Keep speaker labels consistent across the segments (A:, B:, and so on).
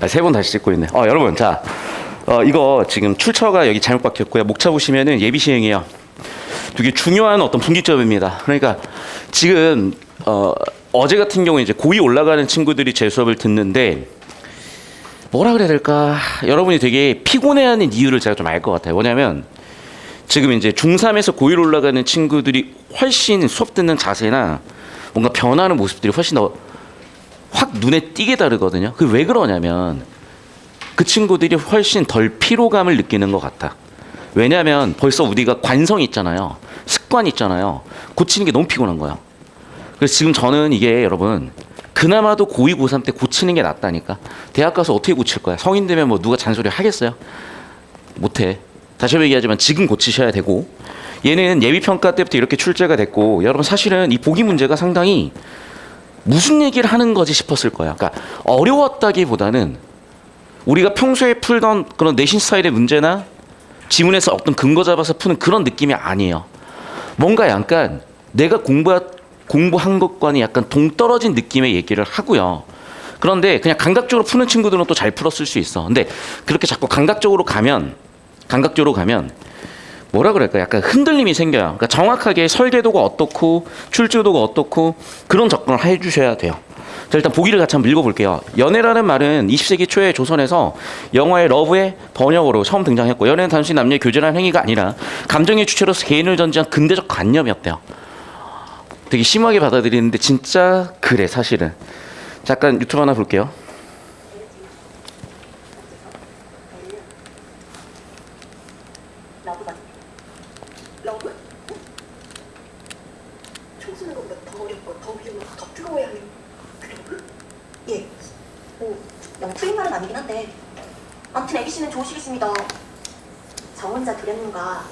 A: 세 번 다시 찍고 있네. 여러분, 자, 이거 지금 출처가 여기 잘못 박혔고요. 목차 보시면은 예비 시행이에요. 되게 중요한 어떤 분기점입니다. 그러니까 지금 어제 같은 경우에 이제 고2 올라가는 친구들이 제 수업을 듣는데 뭐라 그래야 될까? 여러분이 되게 피곤해하는 이유를 제가 좀 알 것 같아요. 뭐냐면 지금 이제 중3에서 고1 올라가는 친구들이 훨씬 수업 듣는 자세나 뭔가 변하는 모습들이 훨씬 더 확 눈에 띄게 다르거든요. 그게 왜 그러냐면 그 친구들이 훨씬 덜 피로감을 느끼는 것 같아. 왜냐하면 벌써 우리가 관성이 있잖아요. 습관이 있잖아요. 고치는 게 너무 피곤한 거야. 그래서 지금 저는 이게 여러분 그나마도 고2, 고3 때 고치는 게 낫다니까. 대학 가서 어떻게 고칠 거야? 성인 되면 뭐 누가 잔소리 하겠어요? 못해. 다시 한번 얘기하지만 지금 고치셔야 되고, 얘는 예비평가 때부터 이렇게 출제가 됐고, 여러분 사실은 이 보기 문제가 상당히 무슨 얘기를 하는 거지 싶었을 거야. 그러니까 어려웠다기보다는 우리가 평소에 풀던 그런 내신 스타일의 문제나 지문에서 어떤 근거 잡아서 푸는 그런 느낌이 아니에요. 뭔가 약간 내가 공부한 것과는 약간 동떨어진 느낌의 얘기를 하고요. 그런데 그냥 감각적으로 푸는 친구들은 또 잘 풀었을 수 있어. 근데 그렇게 자꾸 감각적으로 가면 뭐라 그럴까? 약간 흔들림이 생겨요. 그러니까 정확하게 설계도가 어떻고 출제도가 어떻고 그런 접근을 해주셔야 돼요. 자, 일단 보기를 같이 한번 읽어볼게요. 연애라는 말은 20세기 초에 조선에서 영화의 러브의 번역으로 처음 등장했고, 연애는 단순히 남녀의 교제라는 행위가 아니라 감정의 주체로서 개인을 전제한 근대적 관념이었대요. 되게 심하게 받아들이는데 진짜 그래 사실은. 잠깐 유튜브 하나 볼게요.
B: 러브? 청소는 것보다 더 어렵고 더 위험하고 더 뜨거워야 하는 그 러브? 예. 너무 틀린 말은 아니긴 한데 아무튼 애기씨는 좋으시겠습니다. 저 혼자 도련님과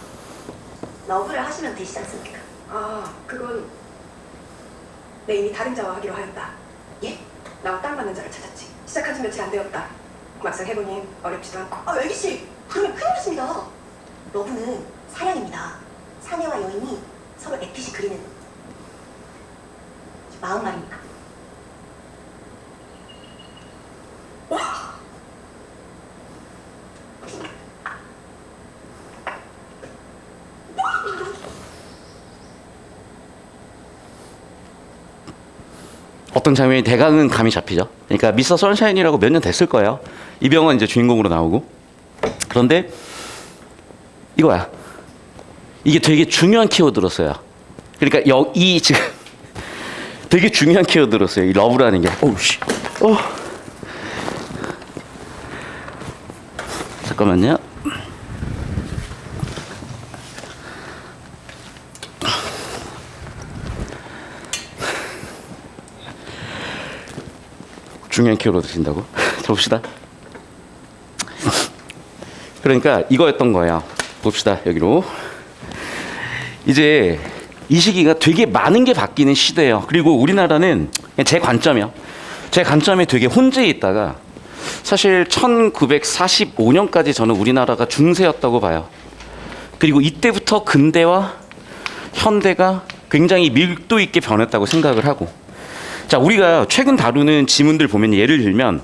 B: 러브를 하시면 되시지 않습니까?
C: 아, 그건 내 이미 다른 자와 하기로 하였다.
B: 예?
C: 나와 딱 맞는 자를 찾았지. 시작한 지 며칠 안 되었다. 막상 해보니 어렵지도 않고.
B: 애기씨! 그러면 큰일 났습니다. 러브는 사랑입니다. 사내와 여인이 서로 애틋이 그리는 마음 말입니다.
A: 어떤 장면이 대강은 감이 잡히죠. 그러니까 미스터 선샤인이라고 몇 년 됐을 거예요. 이병헌 이제 주인공으로 나오고. 그런데 이거야. 이게 되게 중요한 키워드로 써요. 그러니까 이 지금 되게 중요한 키워드로 써요. 이 러브라는 게. 오우씨. 잠깐만요. 중요한 키워드 드신다고? 자, 봅시다. 그러니까 이거였던 거예요. 봅시다. 여기로. 이제 이 시기가 되게 많은 게 바뀌는 시대예요. 그리고 우리나라는 제 관점이요. 제 관점에 되게 혼재해 있다가 사실 1945년까지 저는 우리나라가 중세였다고 봐요. 그리고 이때부터 근대와 현대가 굉장히 밀도 있게 변했다고 생각을 하고, 자, 우리가 최근 다루는 지문들 보면 예를 들면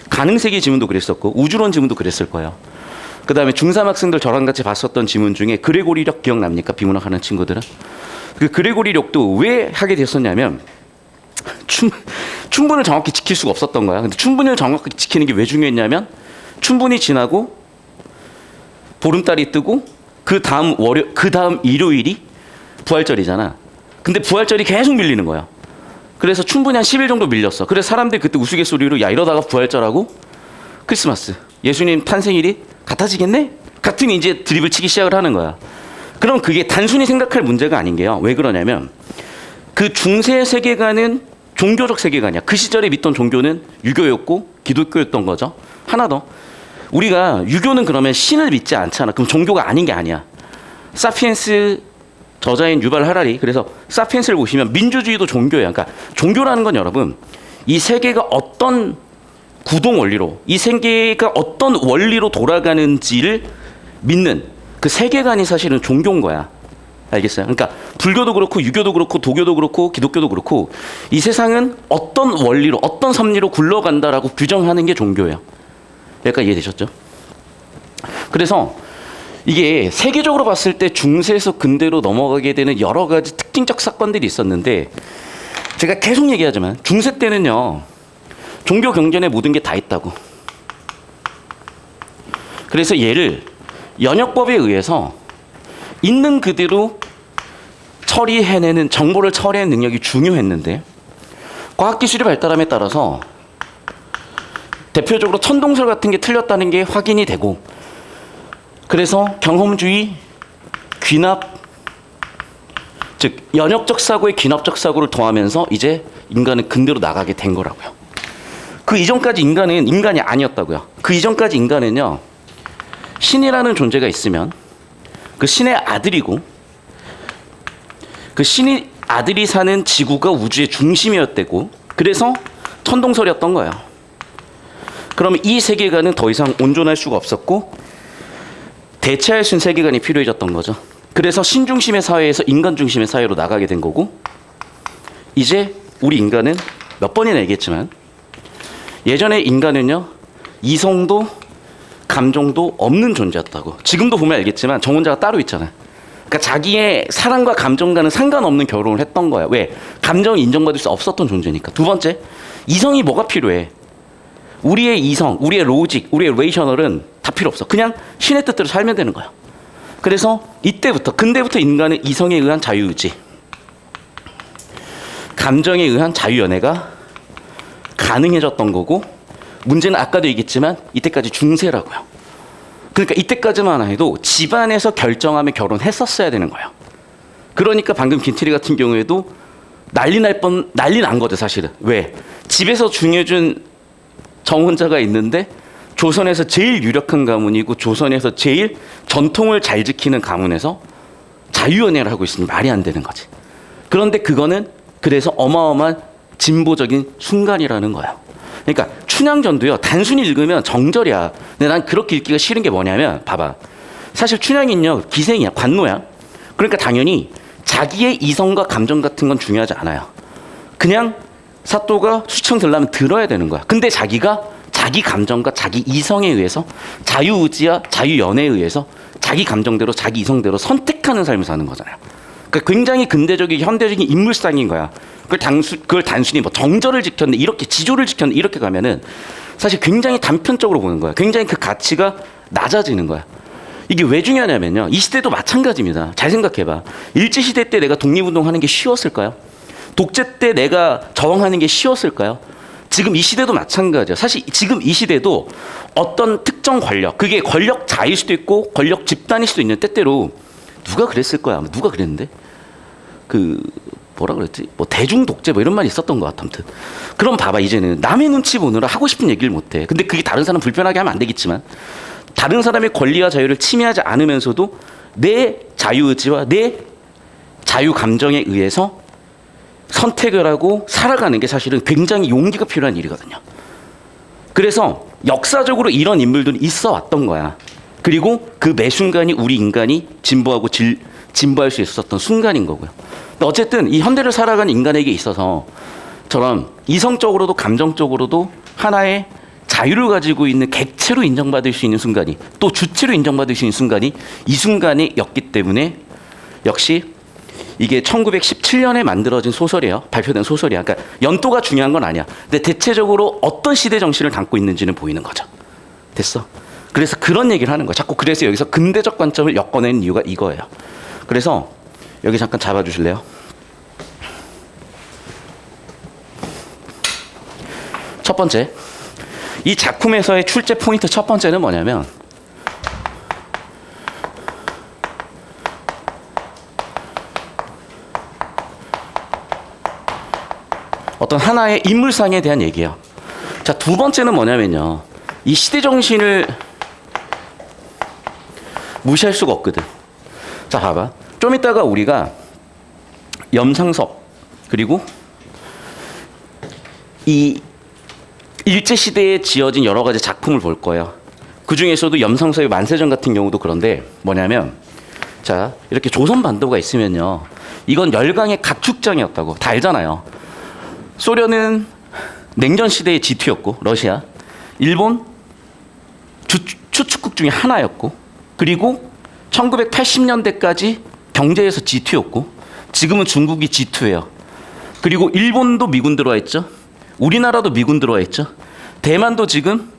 A: 가능세계 지문도 그랬었고 우주론 지문도 그랬을 거예요. 그 다음에 중3 학생들 저랑 같이 봤었던 지문 중에 그레고리력 기억납니까? 비문학 하는 친구들은. 그 그레고리력도 왜 하게 됐었냐면 춘분을 정확히 지킬 수가 없었던 거야. 근데 춘분을 정확히 지키는 게 왜 중요했냐면 춘분이 지나고 보름달이 뜨고 그 다음 일요일이 부활절이잖아. 근데 부활절이 계속 밀리는 거야. 그래서 충분히 한 10일 정도 밀렸어. 그래서 사람들이 그때 우스갯소리로 야 이러다가 부활절하고 크리스마스 예수님 탄생일이 같아지겠네? 같은 이제 드립을 치기 시작을 하는 거야. 그럼 그게 단순히 생각할 문제가 아닌 게요. 왜 그러냐면 그 중세 세계관은 종교적 세계관이야. 그 시절에 믿던 종교는 유교였고 기독교였던 거죠. 하나 더. 우리가 유교는 그러면 신을 믿지 않잖아. 그럼 종교가 아닌 게 아니야. 사피엔스 저자인 유발 하라리, 그래서 사피엔스를 보시면 민주주의도 종교예요. 그러니까 종교라는 건 여러분 이 세계가 어떤 구동 원리로, 이 세계가 어떤 원리로 돌아가는지를 믿는 그 세계관이 사실은 종교인 거야. 알겠어요? 그러니까 불교도 그렇고 유교도 그렇고 도교도 그렇고 기독교도 그렇고 이 세상은 어떤 원리로 어떤 섭리로 굴러간다라고 규정하는 게 종교예요. 여기까지 이해되셨죠? 그래서 이게 세계적으로 봤을 때 중세에서 근대로 넘어가게 되는 여러 가지 특징적 사건들이 있었는데 제가 계속 얘기하지만 중세 때는요. 종교 경전에 모든 게 다 있다고. 그래서 얘를 연역법에 의해서 있는 그대로 처리해내는 정보를 처리하는 능력이 중요했는데 과학기술이 발달함에 따라서 대표적으로 천동설 같은 게 틀렸다는 게 확인이 되고 그래서 경험주의, 귀납, 즉 연역적 사고에 귀납적 사고를 더하면서 이제 인간은 근대로 나가게 된 거라고요. 그 이전까지 인간은 인간이 아니었다고요. 그 이전까지 인간은요. 신이라는 존재가 있으면 그 신의 아들이고 그 신의 아들이 사는 지구가 우주의 중심이었대고 그래서 천동설이었던 거예요. 그러면 이 세계관은 더 이상 온전할 수가 없었고 대체할 수 있는 세계관이 필요해졌던 거죠. 그래서 신중심의 사회에서 인간 중심의 사회로 나가게 된 거고 이제 우리 인간은 몇 번이나 얘기했지만 예전에 인간은요 이성도 감정도 없는 존재였다고. 지금도 보면 알겠지만 저 혼자가 따로 있잖아요. 그러니까 자기의 사랑과 감정과는 상관없는 결혼을 했던 거야. 왜? 감정을 인정받을 수 없었던 존재니까. 두 번째, 이성이 뭐가 필요해? 우리의 이성, 우리의 로직, 우리의 레이셔널은 다 필요 없어. 그냥 신의 뜻대로 살면 되는 거야. 그래서 이때부터, 근대부터 인간은 이성에 의한 자유의지, 감정에 의한 자유연애가 가능해졌던 거고 문제는 아까도 얘기했지만 이때까지 중세라고요. 그러니까 이때까지만 해도 집안에서 결정하며 결혼했었어야 되는 거예요. 그러니까 방금 김태리 같은 경우에도 난리 난 거죠 사실은. 왜? 집에서 중해준 정혼자가 있는데 조선에서 제일 유력한 가문이고 조선에서 제일 전통을 잘 지키는 가문에서 자유연애를 하고 있으니 말이 안 되는 거지. 그런데 그거는 그래서 어마어마한 진보적인 순간이라는 거예요. 그러니까 춘향전도요 단순히 읽으면 정절이야. 근데 난 그렇게 읽기가 싫은 게 뭐냐면 봐봐. 사실 춘향은요 기생이야, 관노야. 그러니까 당연히 자기의 이성과 감정 같은 건 중요하지 않아요. 그냥 사또가 수청 들려면 들어야 되는 거야. 근데 자기가 자기 감정과 자기 이성에 의해서 자유의지와 자유연애에 의해서 자기 감정대로 자기 이성대로 선택하는 삶을 사는 거잖아요. 그러니까 굉장히 근대적인 현대적인 인물상인 거야. 그걸 단순히 뭐 정절을 지켰네 이렇게 지조를 지켰네 이렇게 가면은 사실 굉장히 단편적으로 보는 거야. 굉장히 그 가치가 낮아지는 거야. 이게 왜 중요하냐면요. 이 시대도 마찬가지입니다. 잘 생각해봐. 일제시대 때 내가 독립운동하는 게 쉬웠을까요? 독재 때 내가 저항하는 게 쉬웠을까요? 지금 이 시대도 마찬가지야. 사실 지금 이 시대도 어떤 특정 권력, 그게 권력자일 수도 있고 권력 집단일 수도 있는 때때로 누가 그랬을 거야. 누가 그랬는데? 뭐라 그랬지? 뭐 대중 독재 뭐 이런 말이 있었던 것 같아. 아무튼. 그럼 봐봐. 이제는 남의 눈치 보느라 하고 싶은 얘기를 못 해. 근데 그게 다른 사람 불편하게 하면 안 되겠지만 다른 사람의 권리와 자유를 침해하지 않으면서도 내 자유의지와 내 자유 감정에 의해서 선택을 하고 살아가는 게 사실은 굉장히 용기가 필요한 일이거든요. 그래서 역사적으로 이런 인물들이 있어 왔던 거야. 그리고 그 매 순간이 우리 인간이 진보하고 진보할 수 있었던 순간인 거고요. 근데 어쨌든 이 현대를 살아가는 인간에게 있어서 저런 이성적으로도 감정적으로도 하나의 자유를 가지고 있는 객체로 인정받을 수 있는 순간이 또 주체로 인정받을 수 있는 순간이 이 순간이었기 때문에 역시 이게 1917년에 만들어진 소설이에요. 발표된 소설이야. 그러니까 연도가 중요한 건 아니야. 근데 대체적으로 어떤 시대 정신을 담고 있는지는 보이는 거죠. 됐어? 그래서 그런 얘기를 하는 거야. 자꾸 그래서 여기서 근대적 관점을 엮어내는 이유가 이거예요. 그래서 여기 잠깐 잡아주실래요? 첫 번째, 이 작품에서의 출제 포인트 첫 번째는 뭐냐면 어떤 하나의 인물상에 대한 얘기예요. 자, 두 번째는 뭐냐면요. 이 시대 정신을 무시할 수가 없거든. 자, 봐봐. 좀 이따가 우리가 염상섭 그리고 이 일제시대에 지어진 여러 가지 작품을 볼 거예요. 그 중에서도 염상섭의 만세전 같은 경우도 그런데 뭐냐면 자, 이렇게 조선반도가 있으면요. 이건 열강의 각축장이었다고 다 알잖아요. 소련은 냉전 시대의 G2였고, 러시아, 일본 추축국 중에 하나였고, 그리고 1980년대까지 경제에서 G2였고, 지금은 중국이 G2예요. 그리고 일본도 미군 들어와 있죠. 우리나라도 미군 들어와 있죠. 대만도 지금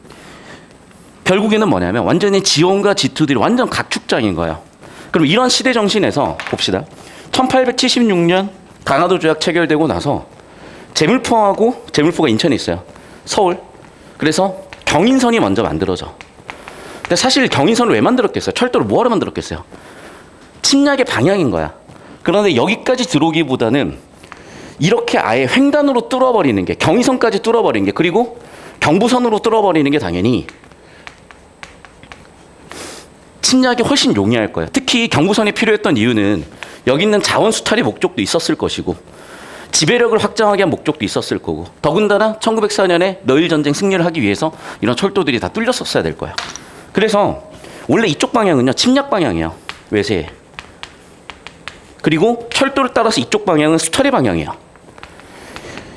A: 결국에는 뭐냐면 완전히 G1과 G2들이 완전 각축장인 거예요. 그럼 이런 시대 정신에서 봅시다. 1876년 강화도 조약 체결되고 나서 제물포가 인천에 있어요. 서울. 그래서 경인선이 먼저 만들어져. 근데 사실 경인선을 왜 만들었겠어요? 철도를 뭐하러 만들었겠어요? 침략의 방향인 거야. 그런데 여기까지 들어오기보다는 이렇게 아예 횡단으로 뚫어버리는 게, 경인선까지 뚫어버리는 게, 그리고 경부선으로 뚫어버리는 게 당연히 침략이 훨씬 용이할 거예요. 특히 경부선이 필요했던 이유는 여기 있는 자원 수탈의 목적도 있었을 것이고, 지배력을 확장하기 위한 목적도 있었을 거고, 더군다나 1904년에 너일 전쟁 승리를 하기 위해서 이런 철도들이 다 뚫렸었어야 될 거예요. 그래서 원래 이쪽 방향은요, 침략 방향이에요. 외세. 그리고 철도를 따라서 이쪽 방향은 수탈의 방향이에요.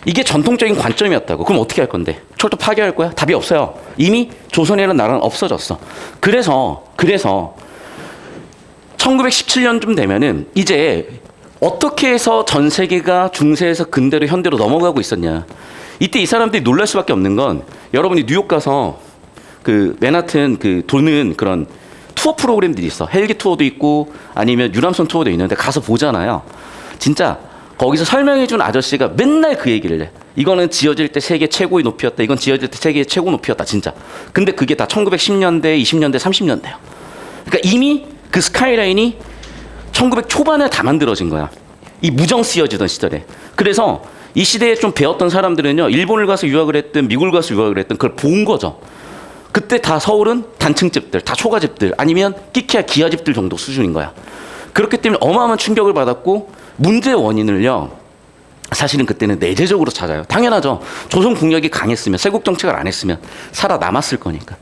A: 이게 전통적인 관점이었다고. 그럼 어떻게 할 건데? 철도 파괴할 거야? 답이 없어요. 이미 조선이라는 나라는 없어졌어. 그래서 1917년쯤 되면은 이제 어떻게 해서 전 세계가 중세에서 근대로 현대로 넘어가고 있었냐. 이때 이 사람들이 놀랄 수밖에 없는 건, 여러분이 뉴욕 가서 그 맨하튼 그 도는 그런 투어 프로그램들이 있어. 헬기 투어도 있고 아니면 유람선 투어도 있는데 가서 보잖아요. 진짜 거기서 설명해 준 아저씨가 맨날 그 얘기를 해. 이거는 지어질 때 세계 최고의 높이였다. 이건 지어질 때 세계 최고 높이였다. 진짜. 근데 그게 다 1910년대, 20년대, 30년대야. 그러니까 이미 그 스카이라인이 1900 초반에 다 만들어진 거야. 이 무정 쓰여지던 시절에. 그래서 이 시대에 좀 배웠던 사람들은요, 일본을 가서 유학을 했든 미국을 가서 유학을 했든 그걸 본 거죠. 그때 다 서울은 단층집들, 다 초가집들, 아니면 끼키야 기아집들 정도 수준인 거야. 그렇기 때문에 어마어마한 충격을 받았고, 문제의 원인을요, 사실은 그때는 내재적으로 찾아요. 당연하죠. 조선 국력이 강했으면, 세국 정책을 안 했으면 살아남았을 거니까.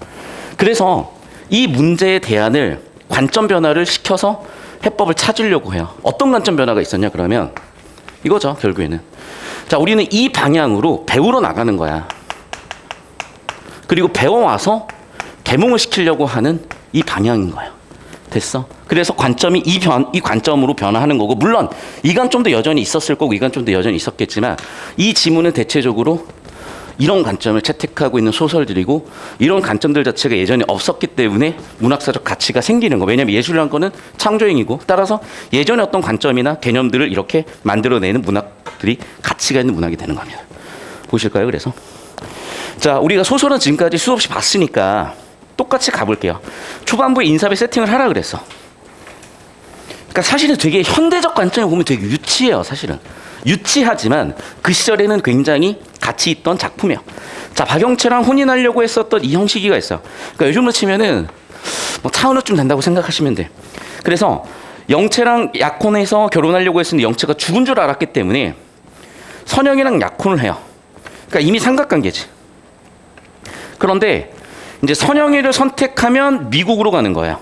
A: 그래서 이 문제의 대안을, 관점 변화를 시켜서 해법을 찾으려고 해요. 어떤 관점 변화가 있었냐 그러면 이거죠, 결국에는. 자, 우리는 이 방향으로 배우러 나가는 거야. 그리고 배워와서 계몽을 시키려고 하는 이 방향인 거예요. 됐어? 그래서 관점이 이 관점으로 변화하는 거고, 물론 이 관점도 여전히 있었을 거고 이 관점도 여전히 있었겠지만, 이 지문은 대체적으로 이런 관점을 채택하고 있는 소설들이고, 이런 관점들 자체가 예전에 없었기 때문에 문학사적 가치가 생기는 거. 왜냐하면 예술이라는 거는 창조행위고, 따라서 예전에 어떤 관점이나 개념들을 이렇게 만들어내는 문학들이 가치가 있는 문학이 되는 겁니다. 보실까요? 그래서 자, 우리가 소설은 지금까지 수없이 봤으니까 똑같이 가볼게요. 초반부에 인사배 세팅을 하라 그랬어. 그러니까 사실은 되게 현대적 관점에 보면 되게 유치해요. 사실은 유치하지만 그 시절에는 굉장히 가치 있던 작품이에요. 자, 박영채랑 혼인하려고 했었던 이 형식이가 있어요. 그러니까 요즘으로 치면은 뭐 차은우쯤 된다고 생각하시면 돼. 그래서 영채랑 약혼해서 결혼하려고 했는데 영채가 죽은 줄 알았기 때문에 선영이랑 약혼을 해요. 그러니까 이미 삼각관계지. 그런데 이제 선영이를 선택하면 미국으로 가는 거예요.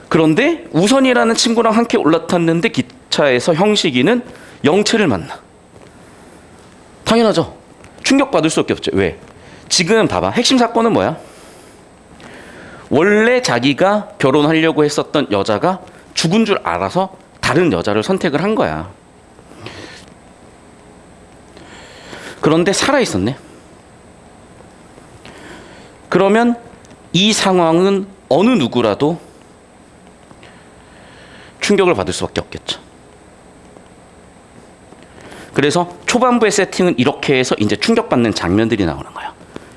A: 그런데 우선이라는 친구랑 함께 올라탔는데 기차에서 형식이는 영채를 만나. 당연하죠. 충격받을 수밖에 없죠. 왜? 지금 봐봐. 핵심 사건은 뭐야? 원래 자기가 결혼하려고 했었던 여자가 죽은 줄 알아서 다른 여자를 선택을 한 거야. 그런데 살아있었네. 그러면 이 상황은 어느 누구라도 충격을 받을 수밖에 없겠죠. 그래서 초반부의 세팅은 이렇게 해서 이제 충격받는 장면들이 나오는 거예요.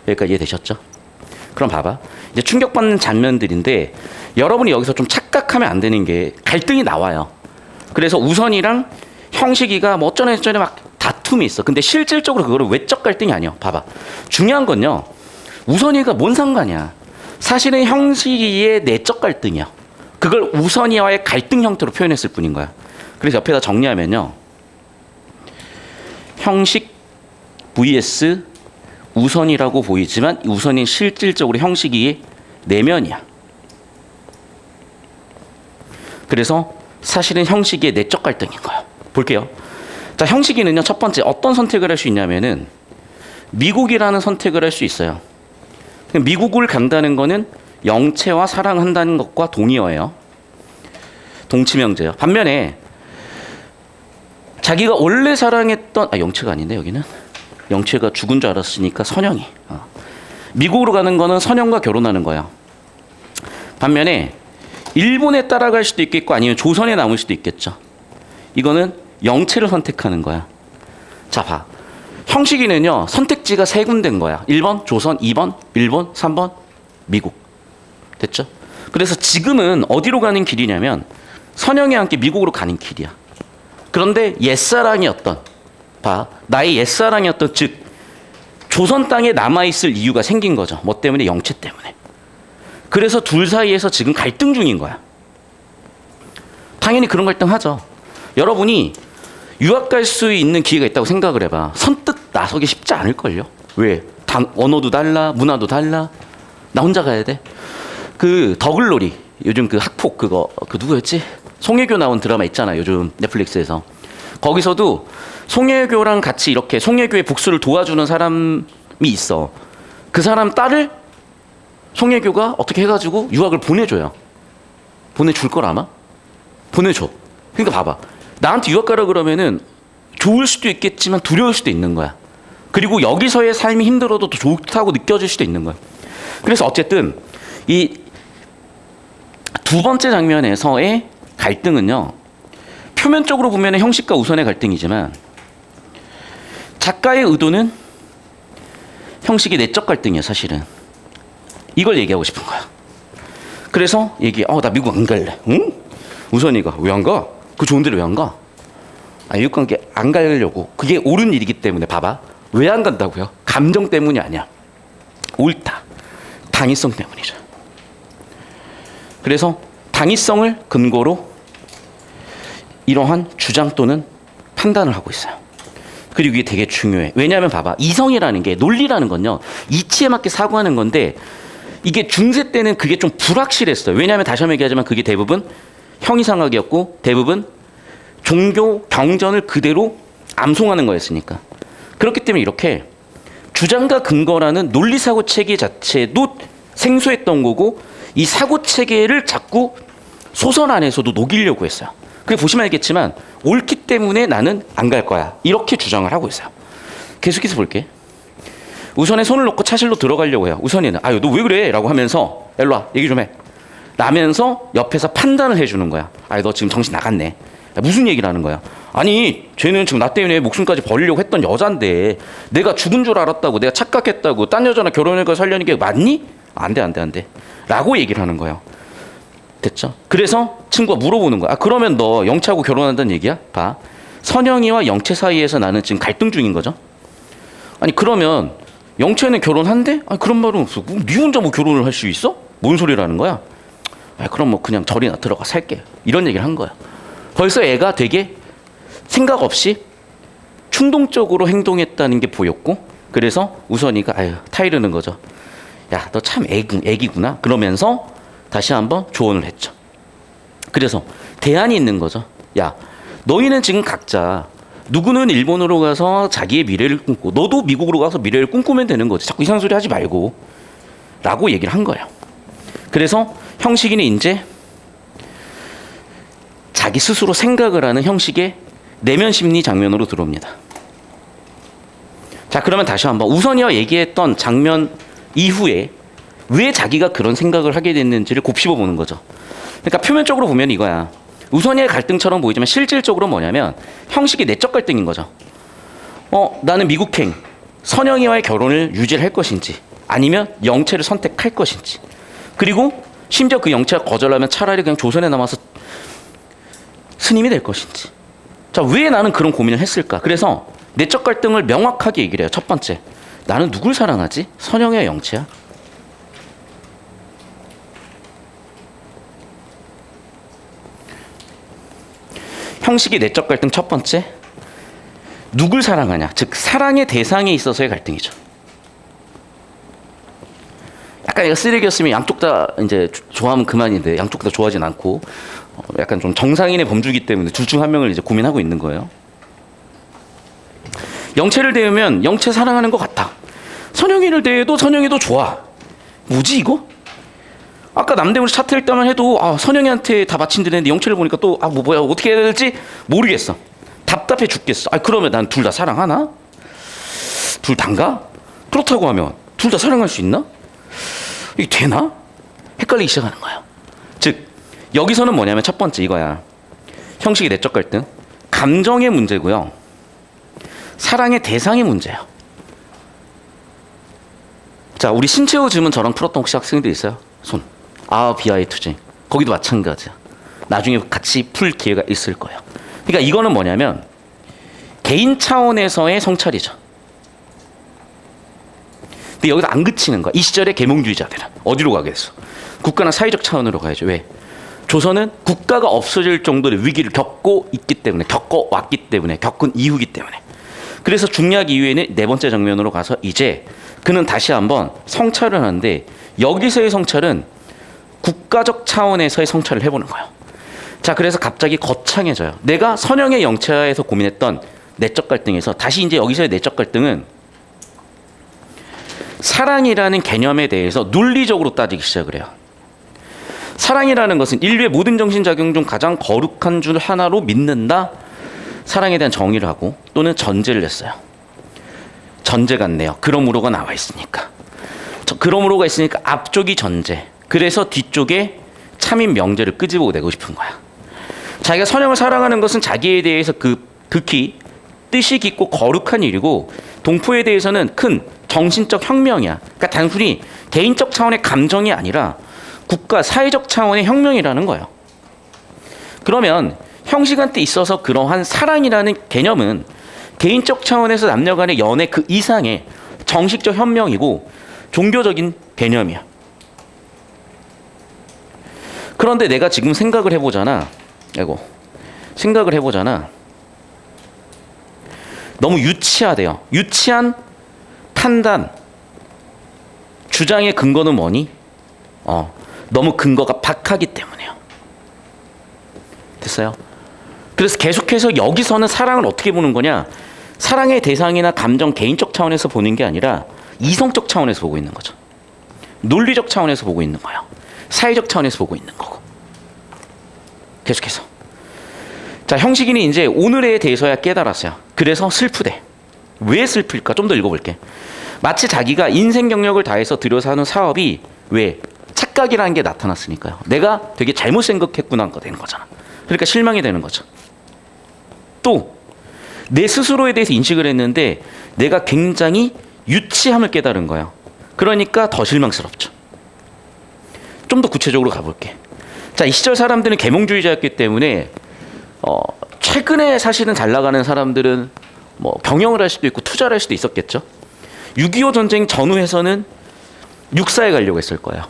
A: 여기까지 이해되셨죠? 그럼 봐봐. 이제 충격받는 장면들인데, 여러분이 여기서 좀 착각하면 안 되는 게 갈등이 나와요. 그래서 우선이랑 형식이가 뭐 어쩌네 저쩌네 막 다툼이 있어. 근데 실질적으로 그거는 외적 갈등이 아니야. 봐봐. 중요한 건요, 우선이가 뭔 상관이야. 사실은 형식이의 내적 갈등이야. 그걸 우선이와의 갈등 형태로 표현했을 뿐인 거야. 그래서 옆에다 정리하면요, 형식 vs 우선이라고 보이지만 우선이 실질적으로 형식이의 내면이야. 그래서 사실은 형식의 내적 갈등인 거예요. 볼게요. 자, 형식이는요, 첫 번째 어떤 선택을 할 수 있냐면은 미국이라는 선택을 할 수 있어요. 미국을 간다는 거는 영체와 사랑한다는 것과 동의어예요. 동치명제요. 반면에 자기가 원래 사랑했던 영체가 아닌데 여기는 영체가 죽은 줄 알았으니까 선영이. 미국으로 가는 거는 선영과 결혼하는 거야. 반면에 일본에 따라갈 수도 있겠고 아니면 조선에 남을 수도 있겠죠. 이거는 영체를 선택하는 거야. 자, 봐. 형식이는요, 선택지가 세 군데인 거야. 1번 조선, 2번 일본, 3번 미국. 됐죠? 그래서 지금은 어디로 가는 길이냐면 선영이와 함께 미국으로 가는 길이야. 그런데 옛사랑이었던, 봐, 나의 옛사랑이었던, 즉 조선 땅에 남아있을 이유가 생긴 거죠. 뭐 때문에? 영체 때문에. 그래서 둘 사이에서 지금 갈등 중인 거야. 당연히 그런 갈등 하죠. 여러분이 유학 갈 수 있는 기회가 있다고 생각을 해봐. 선뜻 나서기 쉽지 않을걸요. 왜? 언어도 달라, 문화도 달라. 나 혼자 가야 돼. 그 더글로리, 요즘 그 학폭 그거 그 누구였지? 송혜교 나온 드라마 있잖아, 요즘 넷플릭스에서. 거기서도 송혜교랑 같이 이렇게 송혜교의 복수를 도와주는 사람이 있어. 그 사람 딸을 송혜교가 어떻게 해가지고 유학을 보내줘요. 보내줄 걸 아마? 보내줘. 그러니까 봐봐. 나한테 유학 가라 그러면은 좋을 수도 있겠지만 두려울 수도 있는 거야. 그리고 여기서의 삶이 힘들어도 더 좋다고 느껴질 수도 있는 거야. 그래서 어쨌든 이 두 번째 장면에서의 갈등은요, 표면적으로 보면 형식과 우선의 갈등이지만 작가의 의도는 형식의 내적 갈등이야, 사실은. 이걸 얘기하고 싶은 거야. 그래서 나 미국 안 갈래. 응? 우선이가 왜 안 가? 그 좋은 데로 왜 안 가? 미국 관계 안 가려고. 그게 옳은 일이기 때문에. 봐봐. 왜 안 간다고요? 감정 때문이 아니야. 옳다. 당위성 때문이죠. 그래서 당위성을 근거로 이러한 주장 또는 판단을 하고 있어요. 그리고 이게 되게 중요해. 왜냐하면 봐봐. 이성이라는 게, 논리라는 건요, 이치에 맞게 사고하는 건데 이게 중세 때는 그게 좀 불확실했어요. 왜냐하면 다시 한번 얘기하지만 그게 대부분 형이상학이었고 대부분 종교 경전을 그대로 암송하는 거였으니까. 그렇기 때문에 이렇게 주장과 근거라는 논리 사고 체계 자체도 생소했던 거고, 이 사고 체계를 자꾸 소설 안에서도 녹이려고 했어요. 그래 보시면 알겠지만 옳기 때문에 나는 안 갈 거야, 이렇게 주장을 하고 있어요. 계속해서 볼게. 우선에 손을 놓고 차실로 들어가려고 해요. 우선이는 너 왜 그래? 라고 하면서 일로 와, 얘기 좀 해. 라면서 옆에서 판단을 해주는 거야. 너 지금 정신 나갔네. 무슨 얘기를 하는 거야? 아니, 쟤는 지금 나 때문에 목숨까지 버리려고 했던 여잔데 내가 죽은 줄 알았다고, 내가 착각했다고, 딴 여자랑 결혼해서 살려는 게 맞니? 안 돼. 라고 얘기를 하는 거예요. 됐죠? 그래서 친구가 물어보는 거야. 그러면 너 영채하고 결혼한다는 얘기야? 봐. 선영이와 영채 사이에서 나는 지금 갈등 중인 거죠. 아니, 그러면 영채는 결혼한대? 그런 말은 없어. 네 혼자 뭐 결혼을 할 수 있어? 뭔 소리라는 거야? 그럼 뭐 그냥 절이나 들어가 살게. 이런 얘기를 한 거야. 벌써 애가 되게 생각 없이 충동적으로 행동했다는 게 보였고, 그래서 우선이가 타이르는 거죠. 야, 너 참 애기구나. 그러면서 다시 한번 조언을 했죠. 그래서 대안이 있는 거죠. 야, 너희는 지금 각자 누구는 일본으로 가서 자기의 미래를 꿈꾸고 너도 미국으로 가서 미래를 꿈꾸면 되는 거지. 자꾸 이상한 소리 하지 말고. 라고 얘기를 한 거예요. 그래서 형식이는 이제 자기 스스로 생각을 하는 형식의 내면 심리 장면으로 들어옵니다. 자, 그러면 다시 한번 우선이와 얘기했던 장면 이후에 왜 자기가 그런 생각을 하게 됐는지를 곱씹어 보는 거죠. 그러니까 표면적으로 보면 이거야. 우선이의 갈등처럼 보이지만 실질적으로 뭐냐면 형식의 내적 갈등인 거죠. 나는 미국행 선영이와의 결혼을 유지할 것인지 아니면 영채를 선택할 것인지, 그리고 심지어 그 영채가 거절하면 차라리 그냥 조선에 남아서 스님이 될 것인지. 자, 왜 나는 그런 고민을 했을까? 그래서 내적 갈등을 명확하게 얘기를 해요. 첫 번째, 나는 누굴 사랑하지? 선영이와 영채야? 형식의 내적 갈등 첫 번째, 누굴 사랑하냐? 즉 사랑의 대상에 있어서의 갈등이죠. 약간 얘가 쓰레기였으면 양쪽 다 이제 좋아하면 그만인데 양쪽 다 좋아하진 않고 약간 좀 정상인의 범주기 때문에 둘 중 한 명을 이제 고민하고 있는 거예요. 영채를 대하면 영채 사랑하는 것 같아. 선영이를 대해도 선영이도 좋아. 뭐지 이거? 아까 남대문 차트일 때만 해도 선영이한테 다 바친다는데 영채를 보니까 또 뭐야 어떻게 해야 될지 모르겠어. 답답해 죽겠어. 그러면 난 둘 다 사랑하나? 둘 다인가? 그렇다고 하면 둘 다 사랑할 수 있나? 이게 되나? 헷갈리기 시작하는 거야. 즉 여기서는 뭐냐면 첫 번째 이거야. 형식의 내적 갈등, 감정의 문제고요. 사랑의 대상의 문제야. 자, 우리 신체호 질문 저랑 풀었던 혹시 학생들 있어요? 손. 비하의 투쟁. 거기도 마찬가지야. 나중에 같이 풀 기회가 있을 거예요. 그러니까 이거는 뭐냐면 개인 차원에서의 성찰이죠. 근데 여기서 안 그치는 거야. 이 시절의 계몽주의자들은 어디로 가겠어? 국가나 사회적 차원으로 가야죠. 왜? 조선은 국가가 없어질 정도의 위기를 겪고 있기 때문에, 겪어왔기 때문에, 겪은 이후기 때문에. 그래서 중략 이후에는 네 번째 장면으로 가서 이제 그는 다시 한번 성찰을 하는데 여기서의 성찰은 국가적 차원에서의 성찰을 해보는 거예요. 자, 그래서 갑자기 거창해져요. 내가 선영의 영차에서 고민했던 내적 갈등에서 다시 이제 여기서의 내적 갈등은 사랑이라는 개념에 대해서 논리적으로 따지기 시작을 해요. 사랑이라는 것은 인류의 모든 정신작용 중 가장 거룩한 줄 하나로 믿는다. 사랑에 대한 정의를 하고 또는 전제를 냈어요. 전제 같네요. 그러므로가 나와 있으니까. 그러므로가 있으니까 앞쪽이 전제. 그래서 뒤쪽에 참인 명제를 끄집어 내고 싶은 거야. 자기가 선영을 사랑하는 것은 자기에 대해서 극히 뜻이 깊고 거룩한 일이고 동포에 대해서는 큰 정신적 혁명이야. 그러니까 단순히 개인적 차원의 감정이 아니라 국가, 사회적 차원의 혁명이라는 거예요. 그러면 형식한테 있어서 그러한 사랑이라는 개념은 개인적 차원에서 남녀 간의 연애 그 이상의 정식적 혁명이고 종교적인 개념이야. 그런데 내가 지금 생각을 해보잖아. 너무 유치하대요. 유치한 판단, 주장의 근거는 뭐니? 너무 근거가 박하기 때문이에요. 됐어요? 그래서 계속해서 여기서는 사랑을 어떻게 보는 거냐? 사랑의 대상이나 감정, 개인적 차원에서 보는 게 아니라 이성적 차원에서 보고 있는 거죠. 논리적 차원에서 보고 있는 거예요. 사회적 차원에서 보고 있는 거고. 계속해서. 자, 형식이는 이제 오늘에 대해서야 깨달았어요. 그래서 슬프대. 왜 슬플까? 좀 더 읽어볼게. 마치 자기가 인생 경력을 다해서 들여서 하는 사업이 왜? 착각이라는 게 나타났으니까요. 내가 되게 잘못 생각했구나가 되는 거잖아. 그러니까 실망이 되는 거죠. 또 내 스스로에 대해서 인식을 했는데 내가 굉장히 유치함을 깨달은 거예요. 그러니까 더 실망스럽죠. 좀 더 구체적으로 가볼게. 자, 이 시절 사람들은 계몽주의자였기 때문에 최근에 사실은 잘 나가는 사람들은 뭐 경영을 할 수도 있고 투자를 할 수도 있었겠죠. 6.25 전쟁 전후에서는 육사에 가려고 했을 거예요.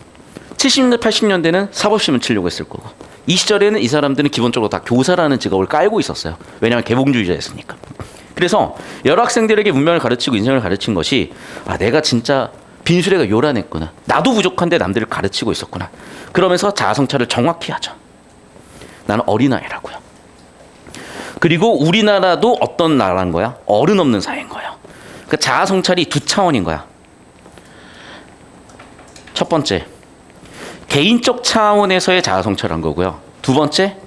A: 70년대, 80년대는 사법시험 치려고 했을 거고. 이 시절에는 이 사람들은 기본적으로 다 교사라는 직업을 깔고 있었어요. 왜냐하면 계몽주의자였으니까. 그래서 여러 학생들에게 문명을 가르치고 인생을 가르친 것이 내가 진짜 빈수레가 요란했구나. 나도 부족한데 남들을 가르치고 있었구나. 그러면서 자아성찰을 정확히 하죠. 나는 어린아이라고요. 그리고 우리나라도 어떤 나라인 거야? 어른 없는 사회인 거예요. 그 자아성찰이 두 차원인 거야. 첫 번째, 개인적 차원에서의 자아성찰을 한 거고요. 두 번째,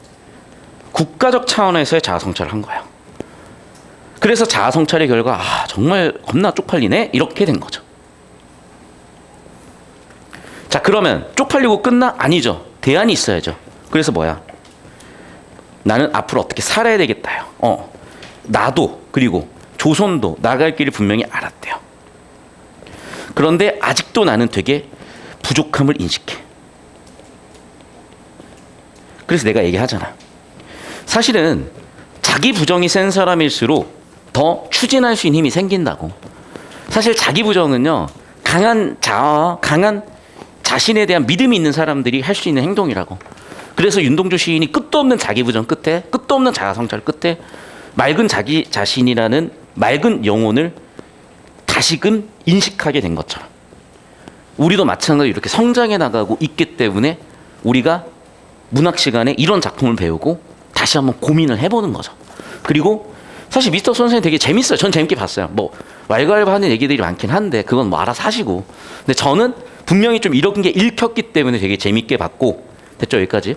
A: 국가적 차원에서의 자아성찰을 한 거예요. 그래서 자아성찰의 결과 정말 겁나 쪽팔리네? 이렇게 된 거죠. 자, 그러면 쪽팔리고 끝나? 아니죠. 대안이 있어야죠. 그래서 뭐야? 나는 앞으로 어떻게 살아야 되겠다요. 나도 그리고 조선도 나갈 길을 분명히 알았대요. 그런데 아직도 나는 되게 부족함을 인식해. 그래서 내가 얘기하잖아. 사실은 자기 부정이 센 사람일수록 더 추진할 수 있는 힘이 생긴다고. 사실 자기 부정은요, 강한 자아와 강한 자신에 대한 믿음이 있는 사람들이 할 수 있는 행동이라고. 그래서 윤동주 시인이 끝도 없는 자기 부정 끝에, 끝도 없는 자아 성찰 끝에 맑은 자기 자신이라는 맑은 영혼을 다시금 인식하게 된 것처럼 우리도 마찬가지로 이렇게 성장해 나가고 있기 때문에 우리가 문학 시간에 이런 작품을 배우고 다시 한번 고민을 해보는 거죠. 그리고 사실 미스터 선생님 되게 재밌어요. 전 재밌게 봤어요. 뭐 왈가왈부하는 얘기들이 많긴 한데 그건 뭐 알아서 하시고. 근데 저는 분명히 좀 이런 게 읽혔기 때문에 되게 재밌게 봤고. 됐죠, 여기까지.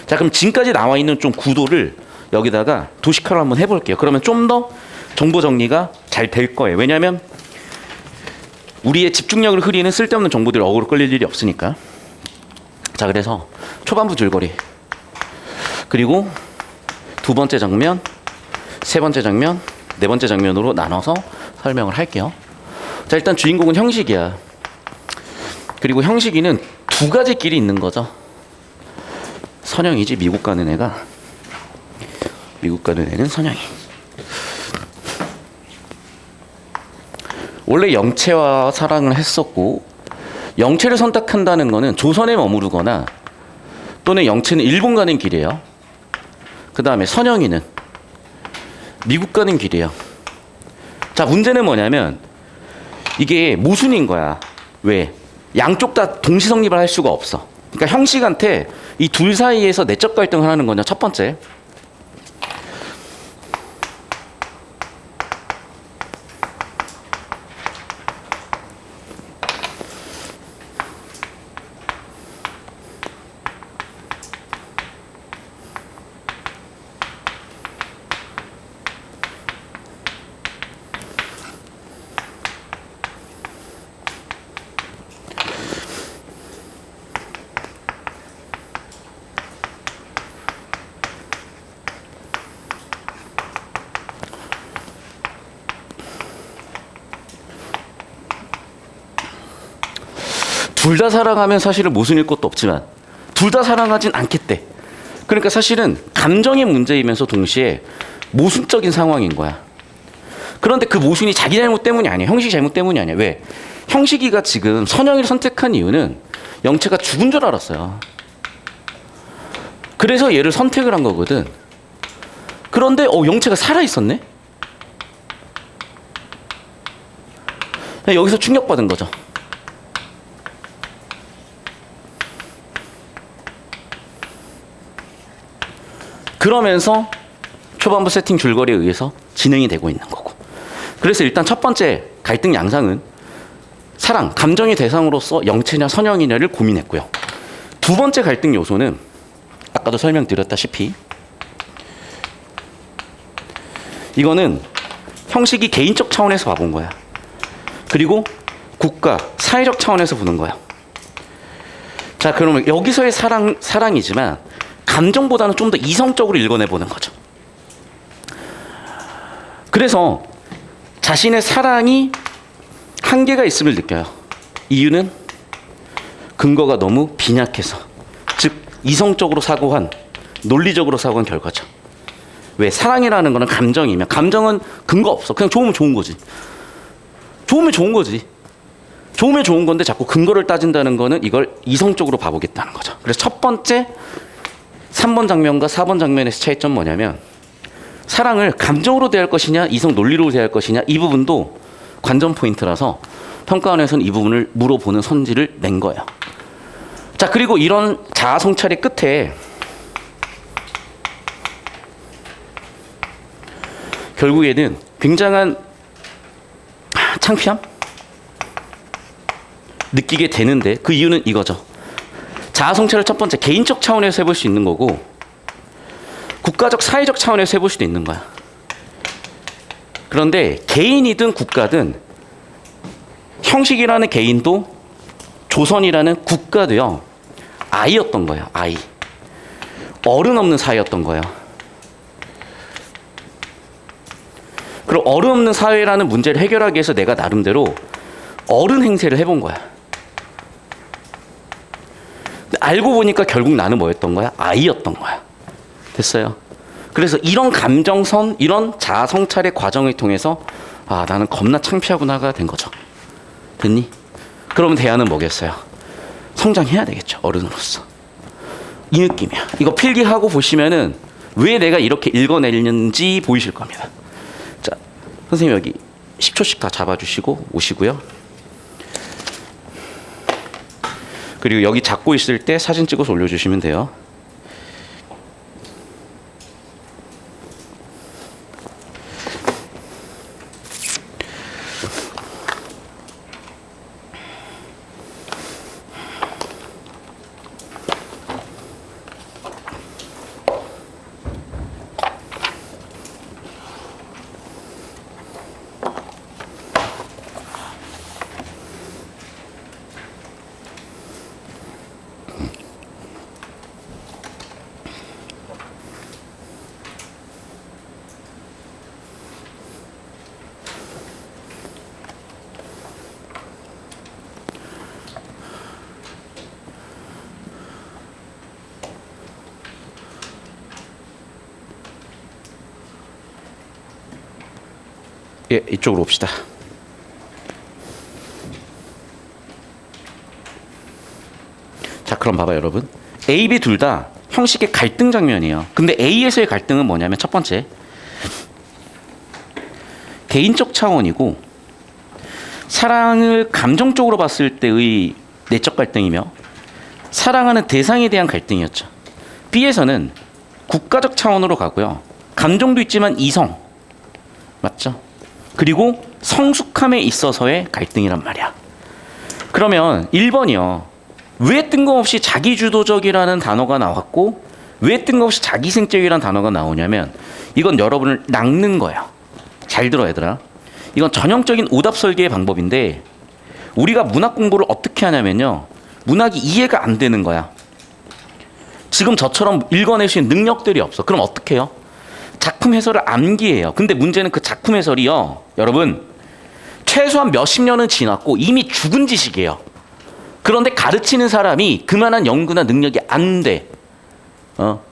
A: 자, 그럼 지금까지 나와 있는 좀 구도를 여기다가 도식화를 한번 해볼게요. 그러면 좀 더 정보 정리가 잘 될 거예요. 왜냐하면 우리의 집중력을 흐리는 쓸데없는 정보들이 어그로 끌릴 일이 없으니까. 자, 그래서 초반부 줄거리, 그리고 두 번째 장면, 세 번째 장면, 네 번째 장면으로 나눠서 설명을 할게요. 자, 일단 주인공은 형식이야. 그리고 형식이는 두 가지 길이 있는 거죠. 선영이지, 미국 가는 애가. 미국 가는 애는 선영이. 원래 영채와 사랑을 했었고, 영채를 선택한다는 거는 조선에 머무르거나 또는 영채는 일본 가는 길이에요. 그 다음에 선영이는 미국 가는 길이에요. 자, 문제는 뭐냐면 이게 모순인 거야. 왜? 양쪽 다 동시 성립을 할 수가 없어. 그러니까 형식한테 이 둘 사이에서 내적 갈등을 하는 거냐, 첫 번째. 둘 다 사랑하면 사실은 모순일 것도 없지만 둘 다 사랑하진 않겠대. 그러니까 사실은 감정의 문제이면서 동시에 모순적인 상황인 거야. 그런데 그 모순이 자기 잘못 때문이 아니야. 형식이 잘못 때문이 아니야. 왜? 형식이가 지금 선영이를 선택한 이유는 영채가 죽은 줄 알았어요. 그래서 얘를 선택을 한 거거든. 그런데 영채가 살아있었네? 여기서 충격받은 거죠. 그러면서 초반부 세팅 줄거리에 의해서 진행이 되고 있는 거고. 그래서 일단 첫 번째 갈등 양상은 사랑, 감정의 대상으로서 영채냐 선영이냐를 고민했고요. 두 번째 갈등 요소는 아까도 설명드렸다시피 이거는 형식이 개인적 차원에서 봐본 거야. 그리고 국가, 사회적 차원에서 보는 거야. 자, 그러면 여기서의 사랑이지만 감정보다는 좀 더 이성적으로 읽어내보는 거죠. 그래서 자신의 사랑이 한계가 있음을 느껴요. 이유는 근거가 너무 빈약해서, 즉 이성적으로 사고한, 논리적으로 사고한 결과죠. 왜? 사랑이라는 거는 감정이면, 감정은 근거 없어. 그냥 좋으면 좋은 거지. 좋으면 좋은 거지. 좋으면 좋은 건데 자꾸 근거를 따진다는 거는 이걸 이성적으로 봐보겠다는 거죠. 그래서 첫 번째 3번 장면과 4번 장면에서 차이점 뭐냐면 사랑을 감정으로 대할 것이냐 이성 논리로 대할 것이냐, 이 부분도 관전 포인트라서 평가원에서는 이 부분을 물어보는 선지를 낸 거예요. 자, 그리고 이런 자아 성찰의 끝에 결국에는 굉장한 창피함? 느끼게 되는데 그 이유는 이거죠. 자아 성찰을 첫 번째 개인적 차원에서 해볼 수 있는 거고 국가적 사회적 차원에서 해볼 수도 있는 거야. 그런데 개인이든 국가든 형식이라는 개인도 조선이라는 국가도요 아이였던 거예요. 아이. 어른 없는 사회였던 거예요. 그리고 어른 없는 사회라는 문제를 해결하기 위해서 내가 나름대로 어른 행세를 해본 거야. 알고 보니까 결국 나는 뭐였던 거야? 아이였던 거야. 됐어요? 그래서 이런 감정선, 이런 자아 성찰의 과정을 통해서 아, 나는 겁나 창피하구나가 된 거죠. 됐니? 그러면 대안은 뭐겠어요? 성장해야 되겠죠. 어른으로서. 이 느낌이야. 이거 필기하고 보시면은 왜 내가 이렇게 읽어내는지 보이실 겁니다. 자, 선생님 여기 10초씩 다 잡아주시고 오시고요. 그리고 여기 잡고 있을 때 사진 찍어서 올려주시면 돼요. 예, 이쪽으로 옵시다. 자, 그럼 봐봐요, 여러분. A, B 둘 다 형식의 갈등 장면이에요. 근데 A에서의 갈등은 뭐냐면 첫 번째, 개인적 차원이고 사랑을 감정적으로 봤을 때의 내적 갈등이며 사랑하는 대상에 대한 갈등이었죠. B에서는 국가적 차원으로 가고요. 감정도 있지만 이성, 맞죠? 그리고 성숙함에 있어서의 갈등이란 말이야. 그러면 1번이요. 왜 뜬금없이 자기주도적이라는 단어가 나왔고 왜 뜬금없이 자기생적이라는 단어가 나오냐면 이건 여러분을 낚는 거야. 잘 들어 얘들아. 이건 전형적인 오답 설계의 방법인데 우리가 문학 공부를 어떻게 하냐면요. 문학이 이해가 안 되는 거야. 지금 저처럼 읽어낼 수 있는 능력들이 없어. 그럼 어떻게 해요? 작품 해설을 암기해요. 근데 문제는 그 작품 해설이요. 여러분 최소한 몇십 년은 지났고 이미 죽은 지식이에요. 그런데 가르치는 사람이 그만한 연구나 능력이 안 돼.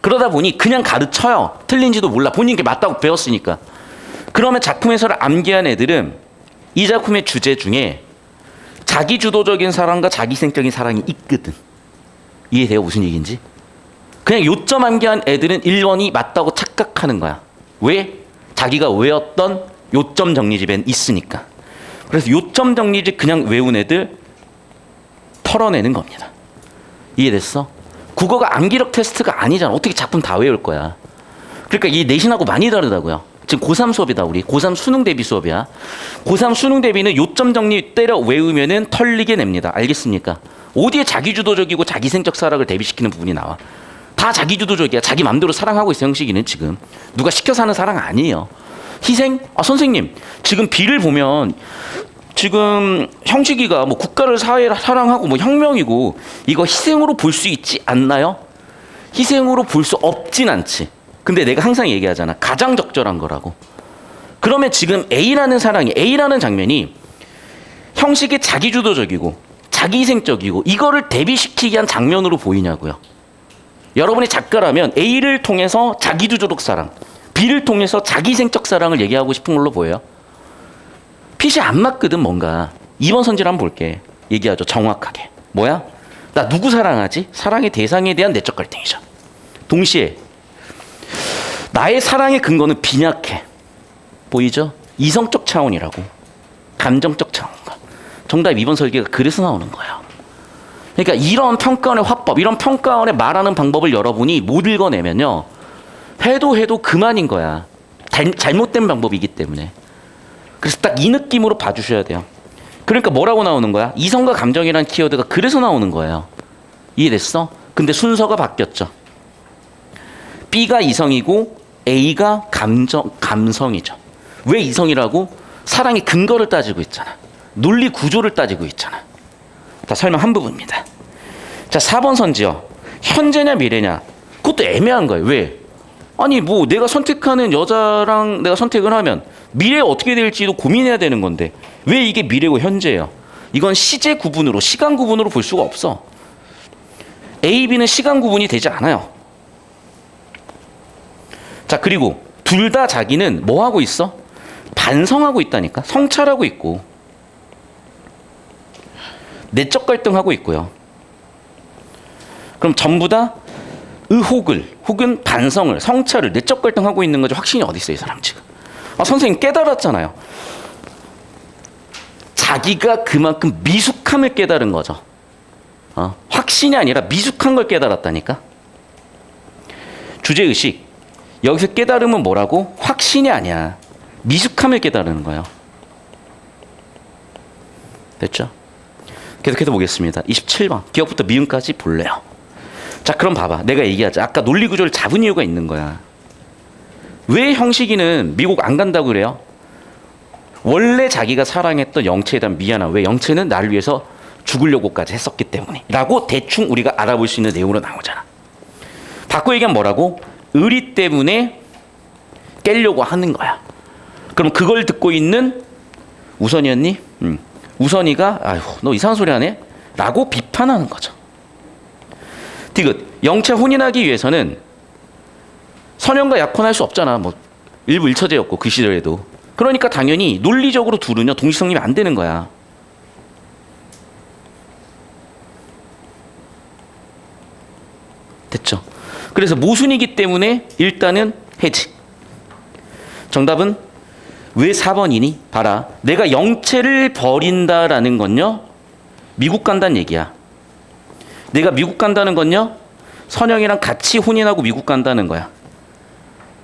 A: 그러다 보니 그냥 가르쳐요. 틀린지도 몰라. 본인께 맞다고 배웠으니까. 그러면 작품 해설을 암기한 애들은 이 작품의 주제 중에 자기주도적인 사랑과 자기생적인 사랑이 있거든. 이해돼요? 무슨 얘기인지? 그냥 요점 암기한 애들은 1번이 맞다고 착각하는 거야. 왜? 자기가 외웠던 요점 정리집엔 있으니까. 그래서 요점 정리집 그냥 외운 애들 털어내는 겁니다. 이해됐어? 국어가 암기력 테스트가 아니잖아. 어떻게 작품 다 외울 거야. 그러니까 이 내신하고 많이 다르다고요. 지금 고3 수업이다 우리. 고3 수능 대비 수업이야. 고3 수능 대비는 요점 정리 때려 외우면은 털리게 냅니다. 알겠습니까? 어디에 자기주도적이고 자기생적 사랑을 대비시키는 부분이 나와. 다 자기주도적이야. 자기 맘대로 사랑하고 있어. 형식이는 지금. 누가 시켜서 하는 사랑 아니에요. 희생? 아 선생님 지금 B를 보면 지금 형식이가 뭐 국가를 사회를 사랑하고 뭐 혁명이고 이거 희생으로 볼 수 있지 않나요? 희생으로 볼 수 없진 않지. 근데 내가 항상 얘기하잖아. 가장 적절한 거라고. 그러면 지금 A라는 사랑이 A라는 장면이 형식이 자기주도적이고 자기희생적이고 이거를 대비시키기 위한 장면으로 보이냐고요. 여러분이 작가라면 A를 통해서 자기주도적 사랑, B를 통해서 자기생적 사랑을 얘기하고 싶은 걸로 보여요. 핏이 안 맞거든 뭔가. 2번 선지를 한번 볼게. 얘기하죠. 정확하게. 뭐야? 나 누구 사랑하지? 사랑의 대상에 대한 내적 갈등이죠. 동시에 나의 사랑의 근거는 빈약해. 보이죠? 이성적 차원이라고. 감정적 차원과. 정답 2번 설계가 그래서 나오는 거예요. 그러니까 이런 평가원의 화법, 이런 평가원의 말하는 방법을 여러분이 못 읽어내면요. 해도 그만인 거야. 잘못된 방법이기 때문에. 그래서 딱 이 느낌으로 봐주셔야 돼요. 그러니까 뭐라고 나오는 거야? 이성과 감정이라는 키워드가 그래서 나오는 거예요. 이해됐어? 근데 순서가 바뀌었죠. B가 이성이고 A가 감성이죠. 왜 이성이라고? 사랑의 근거를 따지고 있잖아. 논리 구조를 따지고 있잖아. 다 설명 한 부분입니다. 자, 4번 선지요. 현재냐 미래냐. 그것도 애매한 거예요. 왜? 아니 뭐 내가 선택하는 여자랑 내가 선택을 하면 미래에 어떻게 될지도 고민해야 되는 건데 왜 이게 미래고 현재예요? 이건 시제 구분으로 시간 구분으로 볼 수가 없어. A, B는 시간 구분이 되지 않아요. 자, 그리고 둘 다 자기는 뭐 하고 있어? 반성하고 있다니까. 성찰하고 있고 내적 갈등하고 있고요. 그럼 전부 다 의혹을 혹은 반성을 성찰을 내적 갈등하고 있는 거죠. 확신이 어디 있어요 이 사람 지금. 아, 선생님 깨달았잖아요. 자기가 그만큼 미숙함을 깨달은 거죠. 확신이 아니라 미숙한 걸 깨달았다니까. 주제의식. 여기서 깨달음은 뭐라고? 확신이 아니야. 미숙함을 깨달은 거예요. 됐죠? 계속해서 보겠습니다. 27번. 기억부터 미음까지 볼래요. 자, 그럼 봐봐. 내가 얘기하자. 아까 논리 구조를 잡은 이유가 있는 거야. 왜 형식이는 미국 안 간다고 그래요? 원래 자기가 사랑했던 영채에 대한 미안함. 왜? 영채는 나를 위해서 죽으려고까지 했었기 때문에. 라고 대충 우리가 알아볼 수 있는 내용으로 나오잖아. 바꿔 얘기하면 뭐라고? 의리 때문에 깨려고 하는 거야. 그럼 그걸 듣고 있는 우선이었니? 우선이가 아휴 너 이상한 소리 하네? 라고 비판하는 거죠. 디귿. 영채 혼인하기 위해서는 선형과 약혼할 수 없잖아. 뭐 일부 일처제였고 그 시절에도. 그럼 그러니까 당연히 논리적으로 둘은요 동시성립이 안 되는 거야. 됐죠? 그래서 모순이기 때문에 일단은 해지. 정답은 왜 4번이니? 봐라. 내가 영체를 버린다라는 건요 미국 간다는 얘기야. 내가 미국 간다는 건요 선영이랑 같이 혼인하고 미국 간다는 거야.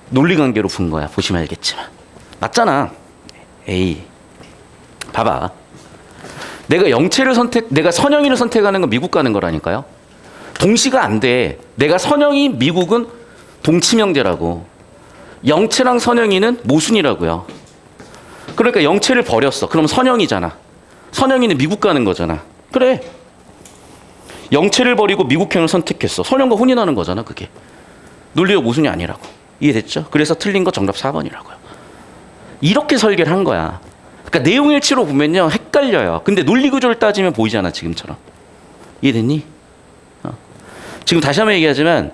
A: 논리관계로 본 거야. 보시면 알겠지만. 맞잖아. 에이. 봐봐. 내가 영체를 내가 선영이를 선택하는 건 미국 가는 거라니까요. 동시가 안 돼. 내가 선영이, 미국은 동치명제라고. 영체랑 선영이는 모순이라고요. 그러니까 영체를 버렸어. 그럼 선영이잖아. 선영이는 미국 가는 거잖아. 그래. 영체를 버리고 미국행을 선택했어. 선영과 혼인하는 거잖아, 그게. 논리적 모순이 아니라고. 이해됐죠? 그래서 틀린 거 정답 4번이라고요. 이렇게 설계를 한 거야. 그러니까 내용일치로 보면요 헷갈려요. 근데 논리 구조를 따지면 보이잖아, 지금처럼. 이해됐니? 지금 다시 한번 얘기하지만